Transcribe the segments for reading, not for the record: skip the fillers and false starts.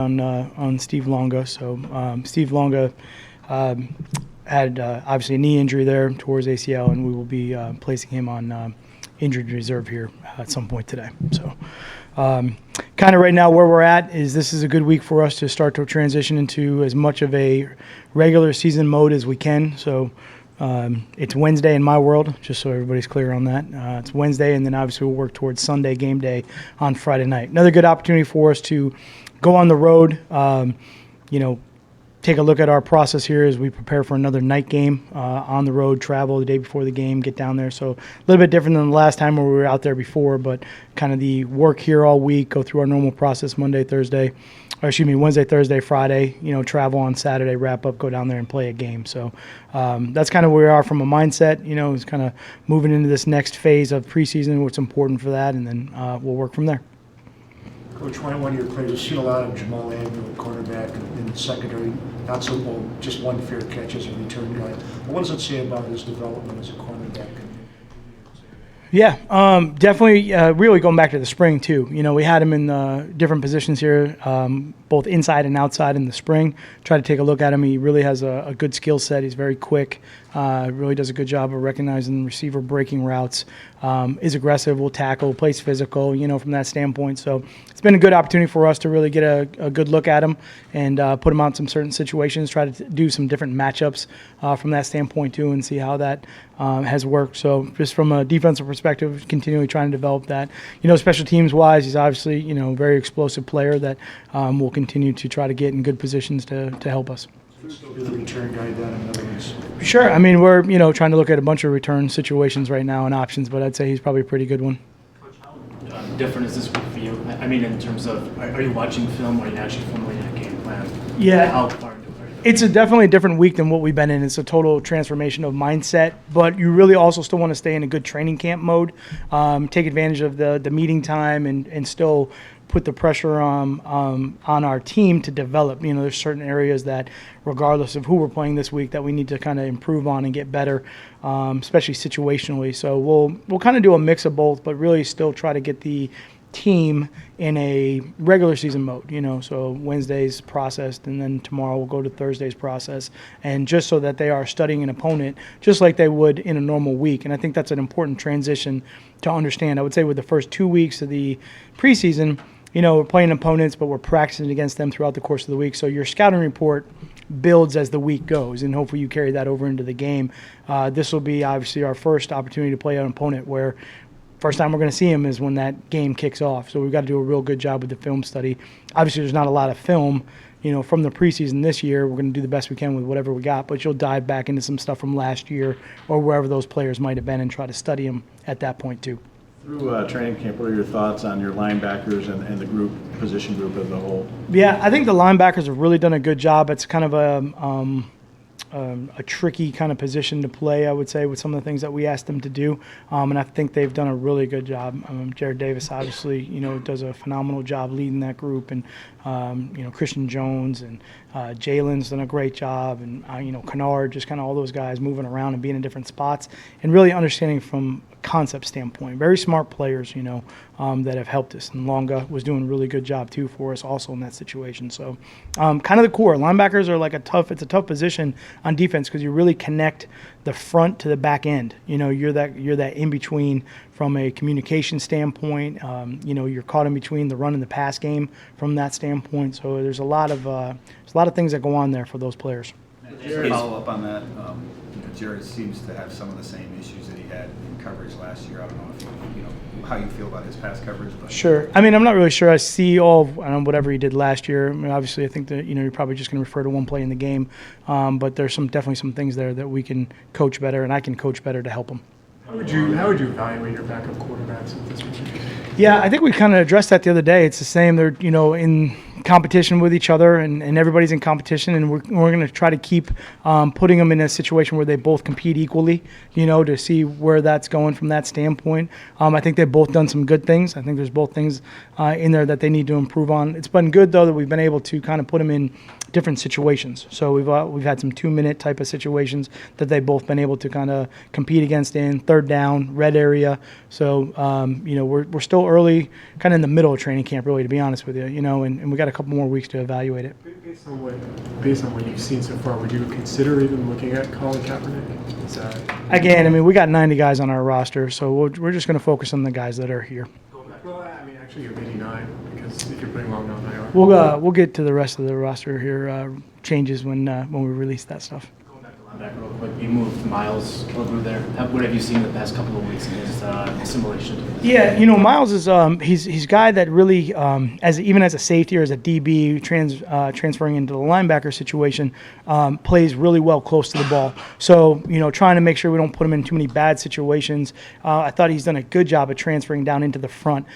on Steve Longa. So Steve Longa had obviously a knee injury there towards ACL, and we will be placing him on injured reserve here at some point today. So kind of right now where we're at is this is a good week for us to start to transition into as much of a regular season mode as we can. So it's Wednesday in my world, just so everybody's clear on that. It's Wednesday, and then obviously we'll work towards Sunday game day on Friday night. Another good opportunity for us to go on the road, take a look at our process here as we prepare for another night game on the road, travel the day before the game, get down there. So a little bit different than the last time where we were out there before, but kind of the work here all week, go through our normal process Wednesday, Thursday, Friday, travel on Saturday, wrap up, go down there and play a game. So that's kind of where we are from a mindset, it's kind of moving into this next phase of preseason, what's important for that, and then we'll work from there. Coach, one of your players, you've seen a lot of Jamal Agnew at cornerback in the secondary, not so well, just one fair catch as a return guy. But what does it say about his development as a cornerback? Yeah, definitely really going back to the spring too. We had him in different positions here, both inside and outside in the spring. Try to take a look at him. He really has a good skill set. He's very quick. Really does a good job of recognizing receiver breaking routes. Is aggressive, will tackle, plays physical, from that standpoint. So it's been a good opportunity for us to really get a good look at him and put him on some certain situations, try to do some different matchups from that standpoint too, and see how that has worked. So just from a defensive perspective, continually trying to develop that. Special teams wise, he's obviously, very explosive player that will continue to try to get in good positions to help us. You're the return guy down in other words. Sure. I mean, we're, trying to look at a bunch of return situations right now and options, but I'd say he's probably a pretty good one. Coach, how different is this week for you? I mean, in terms of, are you watching film or are you actually formulating a game plan? Yeah. How far into it are you? It's definitely a different week than what we've been in. It's a total transformation of mindset, but you really also still want to stay in a good training camp mode, take advantage of the meeting time and still put the pressure on our team to develop. There's certain areas that, regardless of who we're playing this week, that we need to kind of improve on and get better, especially situationally. So we'll kind of do a mix of both, but really still try to get the team in a regular season mode, so Wednesday's processed, and then tomorrow we'll go to Thursday's process, and just so that they are studying an opponent just like they would in a normal week. And I think that's an important transition to understand. I would say with the first 2 weeks of the preseason, we're playing opponents, but we're practicing against them throughout the course of the week. So your scouting report builds as the week goes, and hopefully you carry that over into the game. This will be obviously our first opportunity to play an opponent where first time we're going to see him is when that game kicks off. So we've got to do a real good job with the film study. Obviously there's not a lot of film, from the preseason this year. We're going to do the best we can with whatever we got, but you'll dive back into some stuff from last year or wherever those players might have been and try to study them at that point too. Through training camp, what are your thoughts on your linebackers and the position group as a whole? Yeah, I think the linebackers have really done a good job. It's kind of a tricky kind of position to play, I would say, with some of the things that we asked them to do, and I think they've done a really good job. Jared Davis obviously, does a phenomenal job leading that group, and Christian Jones and Jalen's done a great job, and Kennard, just kind of all those guys moving around and being in different spots and really understanding from a concept standpoint. Very smart players, that have helped us, and Longa was doing a really good job too for us also in that situation. So kind of the core linebackers are like it's a tough position on defense because you really connect the front to the back end. You're that in between from a communication standpoint. You're caught in between the run and the pass game from that standpoint. So there's a lot of things that go on there for those players. Just to follow up on that, Jared seems to have some of the same issues that he had in coverage last year. I don't know if how you feel about his pass coverage. But. Sure. I mean, I'm not really sure. I see all of whatever he did last year. I mean, obviously, I think that you're probably just going to refer to one play in the game, but there's definitely some things there that we can coach better, and I can coach better to help him. How would you evaluate your backup quarterbacks at this point? Yeah, I think we kind of addressed that the other day. It's the same. They're in competition with each other, and everybody's in competition, and we're going to try to keep putting them in a situation where they both compete equally, to see where that's going from that standpoint. I think they've both done some good things. I think there's both things in there that they need to improve on. It's been good, though, that we've been able to kind of put them in different situations. So we've had some 2-minute type of situations that they've both been able to kind of compete against in third down, red area. So we're still early, kind of in the middle of training camp, really, to be honest with you. And we got a couple more weeks to evaluate it. Based on what you've seen so far, would you consider even looking at Colin Kaepernick? Is that Again, I mean, we got 90 guys on our roster, so we're just going to focus on the guys that are here. well? I mean, actually, you're 89 because if you're putting Long on IR. We'll get to the rest of the roster here changes when we release that stuff. Going back to linebacker real quick, you moved Miles Kilgrew there. What have you seen in the past couple of weeks in his assimilation to this? Yeah, Miles is he's a guy that really even as a safety or as a DB transferring into the linebacker situation plays really well close to the ball. So trying to make sure we don't put him in too many bad situations. I thought he's done a good job of transferring down into the front.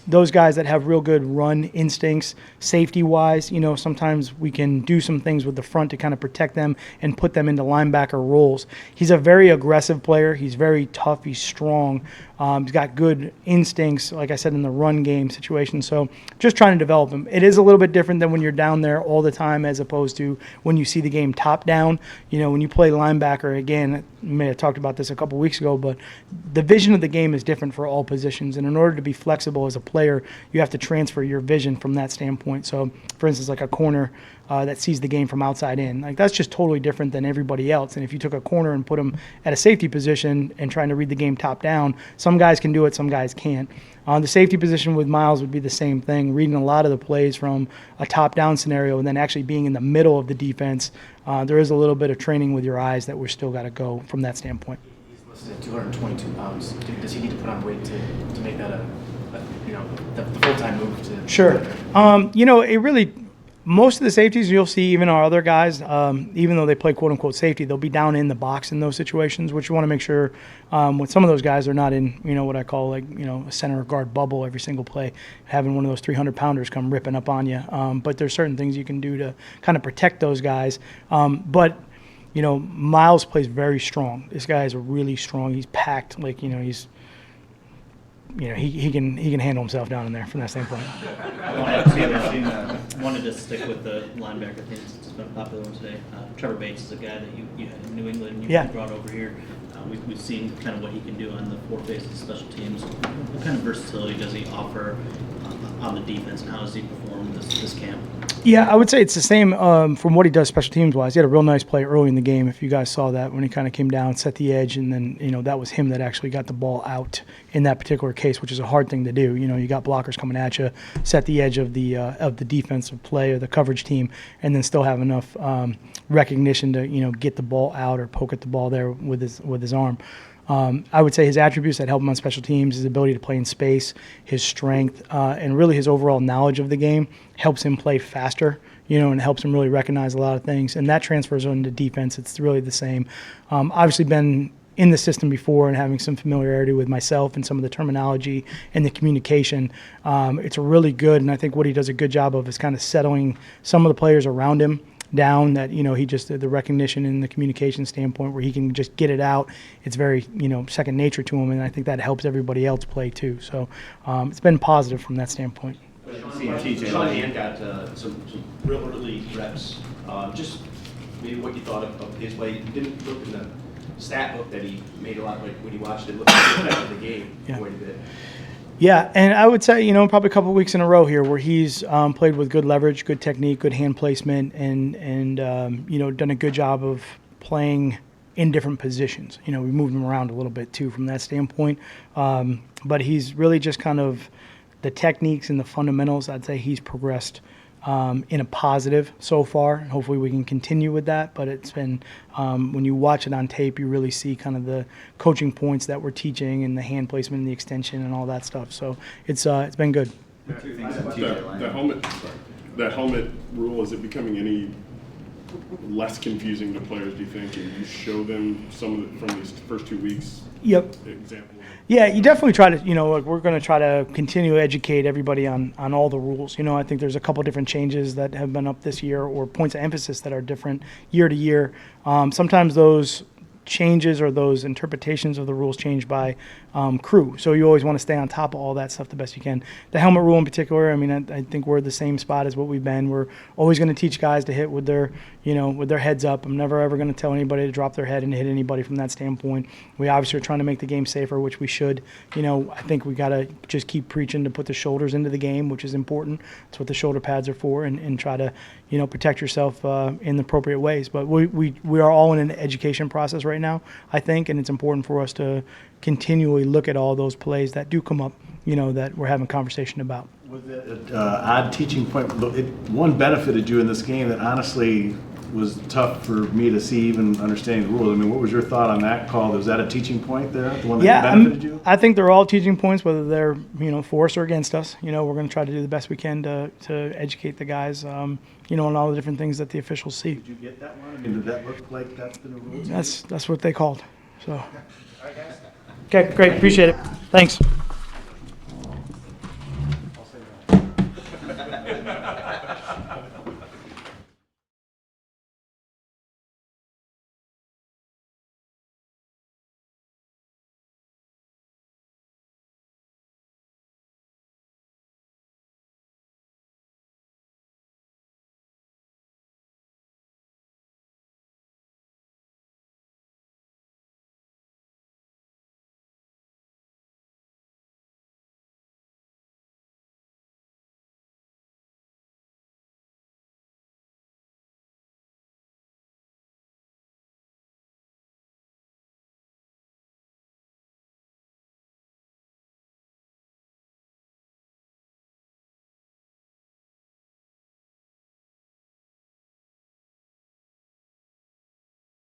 Those guys that have real good run instincts, safety wise, sometimes we can do some things with the front to kind of protect them and put them into linebacker roles. He's a very aggressive player. He's very tough. He's strong. He's got good instincts, like I said, in the run game situation. So just trying to develop him. It is a little bit different than when you're down there all the time as opposed to when you see the game top down. When you play linebacker, again, I may have talked about this a couple weeks ago, but the vision of the game is different for all positions. And in order to be flexible as a player, you have to transfer your vision from that standpoint. So, for instance, like a corner that sees the game from outside in. Like that's just totally different than everybody else. And if you took a corner and put him at a safety position and trying to read the game top down, some guys can do it, some guys can't. The safety position with Miles would be the same thing, reading a lot of the plays from a top-down scenario and then actually being in the middle of the defense. There is a little bit of training with your eyes that we're still got to go from that standpoint. He's listed at 222 pounds. Does he need to put on weight to make that the full-time move to? Sure. It really – most of the safeties you'll see, even our other guys, even though they play quote-unquote safety, they'll be down in the box in those situations, which you want to make sure with some of those guys, they're not in, what I call a center guard bubble every single play, having one of those 300-pounders come ripping up on you. But there's certain things you can do to kind of protect those guys. But Miles plays very strong. This guy is really strong. He's packed. He's – he can handle himself down in there from that standpoint. Wanted to stick with the linebacker thing since it's been a popular one today. Trevor Bates is a guy that you had in New England and you brought over here. We've seen kind of what he can do on the four phases of special teams. What kind of versatility does he offer on the defense, and how does he perform this camp? Yeah, I would say it's the same from what he does special teams-wise. He had a real nice play early in the game, if you guys saw that, when he kind of came down, set the edge, and then, that was him that actually got the ball out in that particular case, which is a hard thing to do. You got blockers coming at you, set the edge of the defensive play or the coverage team, and then still have enough recognition to, get the ball out or poke at the ball there with his arm. I would say his attributes that help him on special teams, his ability to play in space, his strength, and really his overall knowledge of the game helps him play faster, and helps him really recognize a lot of things. And that transfers into defense. It's really the same. Obviously been in the system before and having some familiarity with myself and some of the terminology and the communication. It's really good, and I think what he does a good job of is kind of settling some of the players around him down, that he just the recognition and the communication standpoint where he can just get it out. It's very second nature to him, and I think that helps everybody else play too. So it's been positive from that standpoint. Sean got some real early reps. Just maybe what you thought of his play. You didn't look in the stat book that he made a lot, like when you watched it, looked at the game quite a bit. Yeah, and I would say, probably a couple of weeks in a row here where he's played with good leverage, good technique, good hand placement, and done a good job of playing in different positions. We moved him around a little bit, too, from that standpoint. But he's really just kind of the techniques and the fundamentals, I'd say he's progressed in a positive so far. And hopefully we can continue with that. But it's been, when you watch it on tape, you really see kind of the coaching points that we're teaching and the hand placement and the extension and all that stuff. So it's been good. That helmet rule, is it becoming any less confusing to players, do you think? And you show them some of from these first 2 weeks? Yep. Example. Yeah, you definitely try to, we're going to try to continue to educate everybody on all the rules. I think there's a couple different changes that have been up this year or points of emphasis that are different year to year. Sometimes those changes or those interpretations of the rules change by crew. So you always want to stay on top of all that stuff the best you can. The helmet rule in particular, I mean, I think we're the same spot as what we've been. We're always going to teach guys to hit with their, with their heads up. I'm never ever going to tell anybody to drop their head and hit anybody from that standpoint. We obviously are trying to make the game safer, which we should. I think we got to just keep preaching to put the shoulders into the game, which is important. That's what the shoulder pads are for, and try to, protect yourself in the appropriate ways. But we are all in an education process right now, I think, and it's important for us to continually look at all those plays that do come up, that we're having conversation about. With that odd teaching point, one benefited you in this game that honestly was tough for me to see, even understanding the rules. I mean, what was your thought on that call? Was that a teaching point there, the one that benefited you? I think they're all teaching points, whether they're for us or against us. We're going to try to do the best we can to educate the guys, on all the different things that the officials see. Did you get that one? I mean, did that look like that's been a rule? That's what they called. So. Okay, great, appreciate it. Thanks.